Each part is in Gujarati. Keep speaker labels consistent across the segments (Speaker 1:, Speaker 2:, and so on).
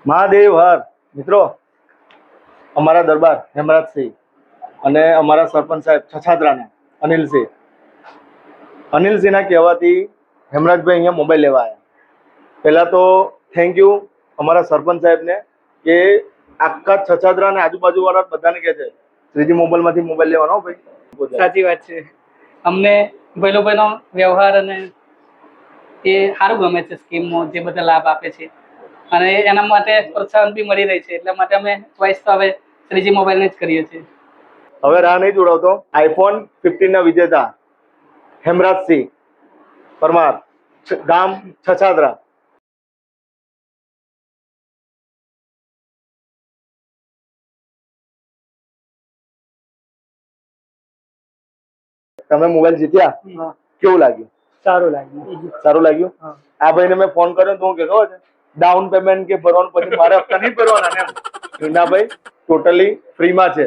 Speaker 1: મહાદેવ હર મિત્રો, અમારા દરબાર હેમરાજસિંહ અને અમારા સરપંચ સાહેબ છછાદરાના અનિલસિંહના કહેવાથી હેમરાજભાઈ અહીંયા મોબાઈલ લેવા આવ્યા. પહેલાં તો થેન્ક યુ અમારા સરપંચ સાહેબને કે આખા છછાદરા અને આજુબાજુવાળા બધાને કહે છે શ્રીજી મોબાઈલમાંથી મોબાઈલ લેવાનો ભાઈ.
Speaker 2: સાચી વાત છે. અમને ભાઈનો વ્યવહાર અને એ સારું ગમે છે. સ્કીમમાં જે બધા લાભ આપે છે અને એના માટે પ્રોત્સાહન બી મળી રહી છે. એટલા માટે અમે ચોઈસ તો હવે શ્રીજી મોબાઈલને જ કરીએ છીએ.
Speaker 1: હવે રાહ નહીં જોડાવતો. આઈફોન 15 ના વિજેતા હેમરાજસિંહ પરમાર, ગામ છછાદરા. તમે મોબાઈલ જીત્યા, કેવું લાગ્યું?
Speaker 2: સારું લાગ્યું.
Speaker 1: સારું લાગ્યું. આ ભાઈને મેં ફોન કર્યો તો હું કે ખબર છે ડાઉન પેમેન્ટ કે ભરવાનું પછી મારે હપ્તા નહીં ભરવાના એમ. ના ભાઈ, ટોટલી ફ્રીમાં છે.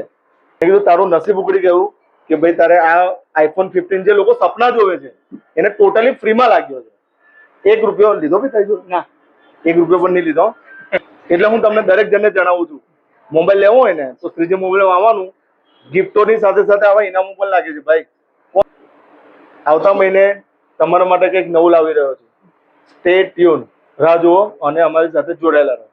Speaker 1: મેં કીધું તારું નસીબ ઉકળી ગયું કે ભાઈ તારે આ આઈફોન 15 જે લોકો સપના જોવે છે એને ટોટલી ફ્રીમાં લાગ્યો છે. 1 રૂપિયો લીધો બી થઈ ના, 1 રૂપિયો પણ નહીં લીધો. એટલે હું તમને દરેક જણને જણાવું છું, મોબાઈલ લેવો હોય ને તો શ્રીજી મોબાઈલ આવવાનું. ગિફ્ટોની સાથે સાથે આવા ઇનામો પણ લાગે છે ભાઈ. આવતા મહિને તમારા માટે કંઈક નવું લાવી રહ્યો છું. સ્ટે ટ્યુન, રાહ જુઓ અને અમારી સાથે જોડાયેલા રહો.